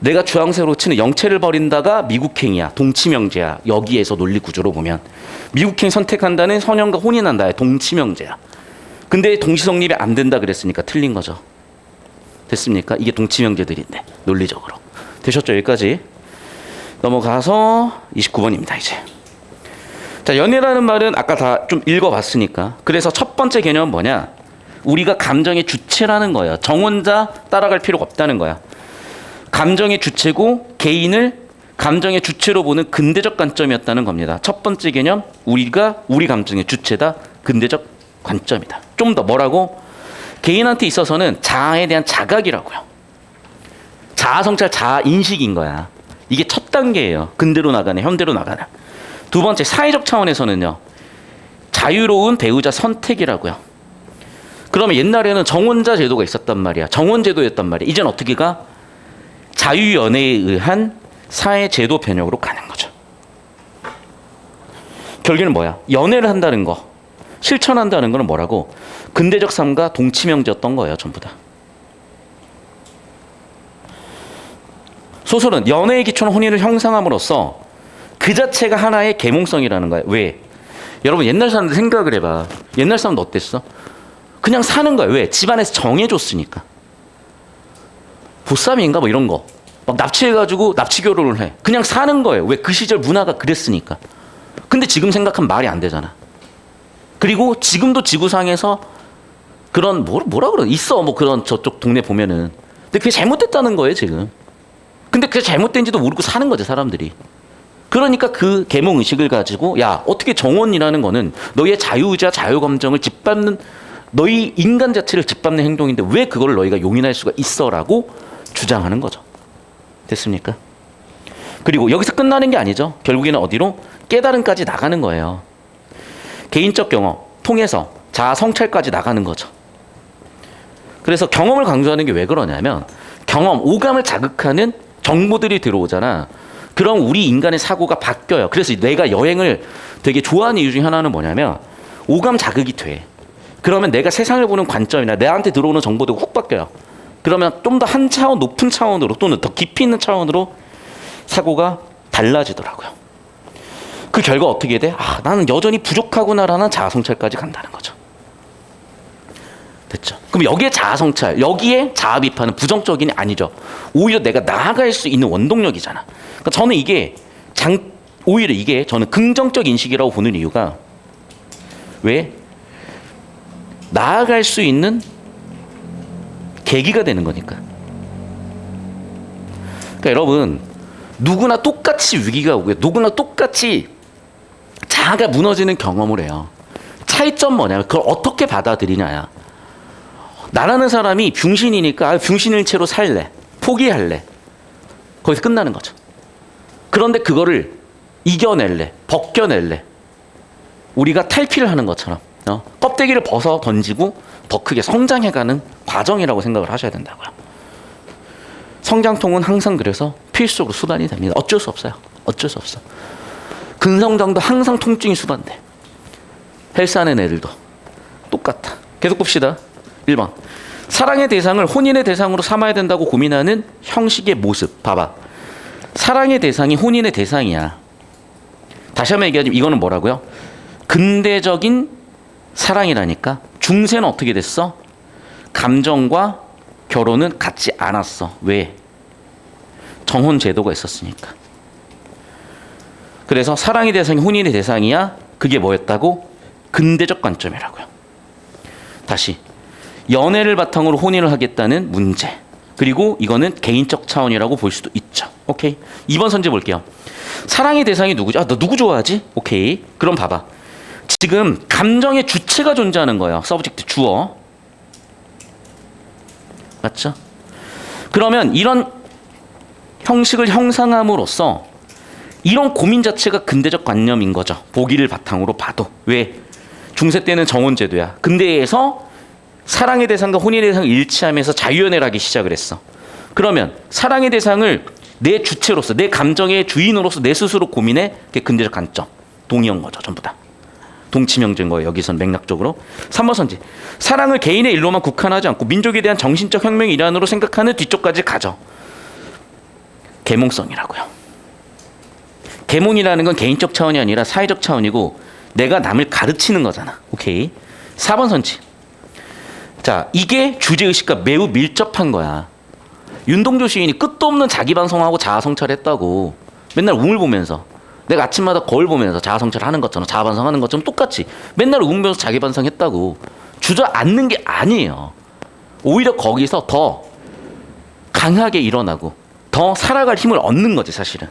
A: 내가 주황색으로 치는 영체를 버린다가 미국행이야. 동치명제야. 여기에서 논리 구조로 보면 미국행 선택한다는 선영과 혼인한다의 동치명제야. 근데 동시성립이 안 된다 그랬으니까 틀린 거죠. 됐습니까? 이게 동치명제들인데 논리적으로. 되셨죠? 여기까지. 넘어가서 29번입니다. 이제. 자, 연애라는 말은 아까 다 좀 읽어봤으니까. 그래서 첫 번째 개념은 뭐냐? 우리가 감정의 주체라는 거예요. 정혼자 따라갈 필요가 없다는 거야. 감정의 주체고 개인을 감정의 주체로 보는 근대적 관점이었다는 겁니다. 첫 번째 개념, 우리가 우리 감정의 주체다. 근대적 관점이다. 좀 더 뭐라고? 개인한테 있어서는 자아에 대한 자각이라고요. 자아 성찰, 자아 인식인 거야. 이게 첫 단계예요. 근대로 나가네, 현대로 나가네. 두 번째, 사회적 차원에서는요. 자유로운 배우자 선택이라고요. 그러면 옛날에는 정혼자 제도가 있었단 말이야. 정혼 제도였단 말이야. 이제는 어떻게 가? 자유연애에 의한 사회 제도 변혁으로 가는 거죠. 결국에는 뭐야? 연애를 한다는 거, 실천한다는 거는 뭐라고? 근대적 삶과 동치명제였던 거예요. 전부 다. 소설은 연애의 기초는 혼인을 형성함으로써 그 자체가 하나의 계몽성이라는 거예요. 왜? 여러분 옛날 사람들 생각을 해봐. 옛날 사람도 어땠어? 그냥 사는 거야. 왜? 집안에서 정해줬으니까. 보쌈인가 뭐 이런 거. 막 납치해가지고 납치 결혼을 해. 그냥 사는 거예요. 왜? 그 시절 문화가 그랬으니까. 근데 지금 생각하면 말이 안 되잖아. 그리고 지금도 지구상에서 그런 뭐라 그러? 있어. 뭐 그런 저쪽 동네 보면은. 근데 그게 잘못됐다는 거예요 지금. 근데 그게 잘못된지도 모르고 사는 거죠 사람들이. 그러니까 그 계몽 의식을 가지고 야 어떻게 정원이라는 거는 너의 자유의지와 자유감정을 짓밟는 너희 인간 자체를 짓밟는 행동인데 왜 그걸 너희가 용인할 수가 있어라고 주장하는 거죠. 됐습니까? 그리고 여기서 끝나는 게 아니죠. 결국에는 어디로? 깨달음까지 나가는 거예요. 개인적 경험 통해서 자아 성찰까지 나가는 거죠. 그래서 경험을 강조하는 게 왜 그러냐면 경험, 오감을 자극하는 정보들이 들어오잖아. 그럼 우리 인간의 사고가 바뀌어요. 그래서 내가 여행을 되게 좋아하는 이유 중에 하나는 뭐냐면 오감 자극이 돼. 그러면 내가 세상을 보는 관점이나 내한테 들어오는 정보도 훅 바뀌어요. 그러면 좀 더 한 차원 높은 차원으로 또는 더 깊이 있는 차원으로 사고가 달라지더라고요. 그 결과 어떻게 돼? 아, 나는 여전히 부족하구나라는 자아성찰까지 간다는 거죠. 됐죠? 그럼 여기에 자아성찰, 여기에 자아비판은 부정적인 아니죠. 오히려 내가 나아갈 수 있는 원동력이잖아. 그러니까 저는 이게 오히려 이게 저는 긍정적 인식이라고 보는 이유가 왜? 나아갈 수 있는 계기가 되는 거니까. 그러니까 여러분 누구나 똑같이 위기가 오고요. 누구나 똑같이 자아가 무너지는 경험을 해요. 차이점 뭐냐면 그걸 어떻게 받아들이냐야. 나라는 사람이 병신이니까 병신인 채로 살래. 포기할래. 거기서 끝나는 거죠. 그런데 그거를 이겨낼래. 벗겨낼래. 우리가 탈피를 하는 것처럼 껍데기를 벗어 던지고 더 크게 성장해가는 과정이라고 생각을 하셔야 된다고요. 성장통은 항상 그래서 필수적으로 수단이 됩니다. 어쩔 수 없어요. 어쩔 수 없어. 근성장도 항상 통증이 수반돼. 헬스하는 애들도 똑같아. 계속 봅시다. 1번. 사랑의 대상을 혼인의 대상으로 삼아야 된다고 고민하는 형식의 모습. 봐봐. 사랑의 대상이 혼인의 대상이야. 다시 한번 얘기하자면 이거는 뭐라고요? 근대적인 사랑이라니까. 중세는 어떻게 됐어? 감정과 결혼은 같지 않았어. 왜? 정혼 제도가 있었으니까. 그래서 사랑의 대상이 혼인의 대상이야. 그게 뭐였다고? 근대적 관점이라고요. 다시 연애를 바탕으로 혼인을 하겠다는 문제. 그리고 이거는 개인적 차원이라고 볼 수도 있죠. 오케이. 2번 선제 볼게요. 사랑의 대상이 누구지? 아, 너 누구 좋아하지? 오케이. 그럼 봐봐. 지금 감정의 주체가 존재하는 거예요. 서브젝트 주어. 맞죠? 그러면 이런 형식을 형상함으로써 이런 고민 자체가 근대적 관념인 거죠. 보기를 바탕으로 봐도. 왜? 중세 때는 정혼제도야. 근대에서 사랑의 대상과 혼인의 대상을 일치하면서 자유연애를 하기 시작을 했어. 그러면 사랑의 대상을 내 주체로서, 내 감정의 주인으로서 내 스스로 고민해. 그게 근대적 관점. 동의한 거죠. 전부 다. 동치명제인 거예요. 여기선 맥락적으로. 3번 선지. 사랑을 개인의 일로만 국한하지 않고 민족에 대한 정신적 혁명의 일환으로 생각하는 뒤쪽까지 가져. 계몽성이라고요. 계몽이라는 건 개인적 차원이 아니라 사회적 차원이고 내가 남을 가르치는 거잖아. 오케이. 4번 선지. 자, 이게 주제의식과 매우 밀접한 거야. 윤동주 시인이 끝도 없는 자기반성하고 자아성찰했다고. 맨날 우물 보면서. 내가 아침마다 거울 보면서 자아성찰하는 것처럼 자아반성하는 것처럼 똑같이 맨날 우물 보면서 자기반성했다고. 주저앉는 게 아니에요. 오히려 거기서 더 강하게 일어나고 더 살아갈 힘을 얻는 거지 사실은.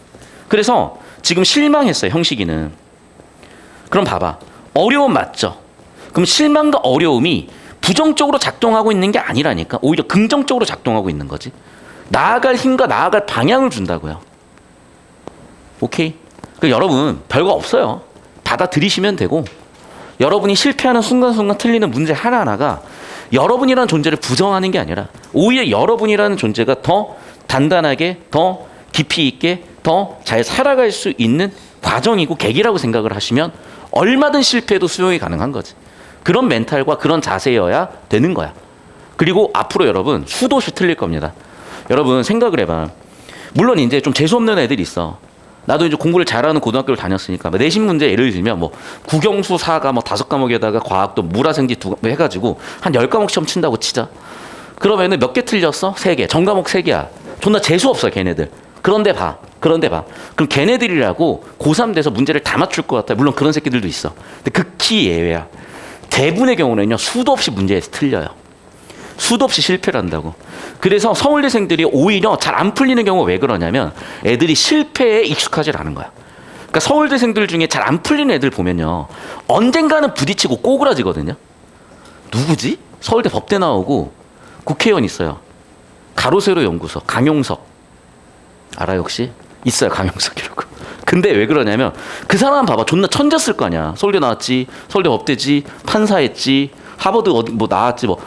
A: 그래서 지금 실망했어요. 형식이는. 그럼 봐봐. 어려움 맞죠? 그럼 실망과 어려움이 부정적으로 작동하고 있는 게 아니라니까. 오히려 긍정적으로 작동하고 있는 거지. 나아갈 힘과 나아갈 방향을 준다고요. 오케이? 그러니까 여러분 별거 없어요. 받아들이시면 되고 여러분이 실패하는 순간순간 틀리는 문제 하나하나가 여러분이라는 존재를 부정하는 게 아니라 오히려 여러분이라는 존재가 더 단단하게 더 깊이 있게 더 잘 살아갈 수 있는 과정이고 계기라고 생각을 하시면 얼마든 실패해도 수용이 가능한 거지. 그런 멘탈과 그런 자세여야 되는 거야. 그리고 앞으로 여러분 수도 없이 틀릴 겁니다. 여러분 생각을 해봐. 물론 이제 좀 재수없는 애들이 있어. 나도 이제 공부를 잘하는 고등학교를 다녔으니까 내신 문제 예를 들면 뭐 국영수 사가 뭐 5과목에다가 과학도 물화생지 2과목 해가지고 한 10과목 시험 친다고 치자. 그러면은 몇 개 틀렸어? 3개. 전과목 3개야. 존나 재수없어 걔네들. 그런데 봐. 그럼 걔네들이라고 고3 돼서 문제를 다 맞출 것 같아. 물론 그런 새끼들도 있어. 근데 극히 예외야. 대부분의 경우는요. 수도 없이 문제에서 틀려요. 수도 없이 실패를 한다고. 그래서 서울대생들이 오히려 잘 안 풀리는 경우가 왜 그러냐면 애들이 실패에 익숙하지 않은 거야. 그러니까 서울대생들 중에 잘 안 풀리는 애들 보면요. 언젠가는 부딪히고 꼬그라지거든요. 누구지? 서울대 법대 나오고 국회의원 있어요. 가로세로 연구소 강용석. 알아요 혹시? 있어요 강용석이라고. 근데 왜 그러냐면 그 사람 봐봐. 존나 천재였을 거 아니야. 서울대 나왔지. 서울대 법대지. 판사했지. 하버드 어디 뭐 나왔지. 뭐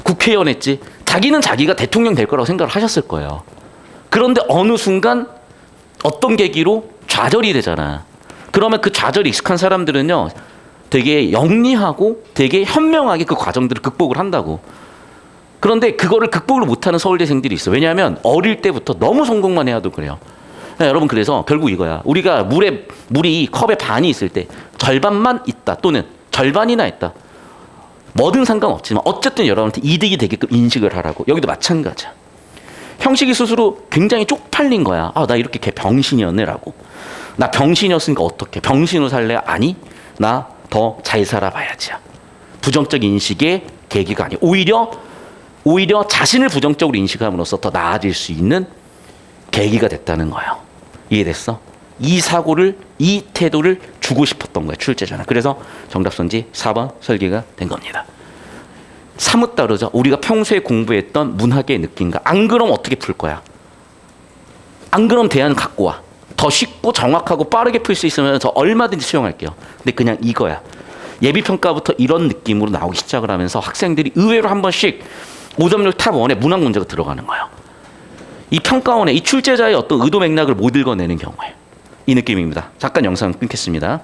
A: 국회의원 했지. 자기는 자기가 대통령 될 거라고 생각을 하셨을 거예요. 그런데 어느 순간 어떤 계기로 좌절이 되잖아. 그러면 그 좌절이 익숙한 사람들은요. 되게 영리하고 되게 현명하게 그 과정들을 극복을 한다고. 그런데 그거를 극복을 못하는 서울대생들이 있어. 왜냐하면 어릴 때부터 너무 성공만 해야도 그래요. 네, 여러분 그래서 결국 이거야. 우리가 물이 컵에 반이 있을 때 절반만 있다 또는 절반이나 있다. 뭐든 상관없지만 어쨌든 여러분한테 이득이 되게끔 인식을 하라고. 여기도 마찬가지야. 형식이 스스로 굉장히 쪽팔린 거야. 아, 나 이렇게 걔 병신이었네라고. 나 병신이었으니까 어떡해. 병신으로 살래? 아니, 나 더 잘 살아봐야지야. 부정적 인식의 계기가 아니야. 오히려 자신을 부정적으로 인식함으로써 더 나아질 수 있는 계기가 됐다는 거예요. 이해됐어? 이 사고를, 이 태도를 주고 싶었던 거야, 출제자는. 그래서 정답선지 4번 설계가 된 겁니다. 사뭇 다르죠? 우리가 평소에 공부했던 문학의 느낌과. 안 그럼 어떻게 풀 거야? 안 그럼 대안 갖고 와. 더 쉽고 정확하고 빠르게 풀 수 있으면 저 얼마든지 수용할게요. 근데 그냥 이거야. 예비평가부터 이런 느낌으로 나오기 시작을 하면서 학생들이 의외로 한 번씩 5점률 탑1에 문학 문제가 들어가는 거예요. 이 평가원에 이 출제자의 어떤 의도 맥락을 못 읽어내는 경우에. 이 느낌입니다. 잠깐 영상 끊겠습니다.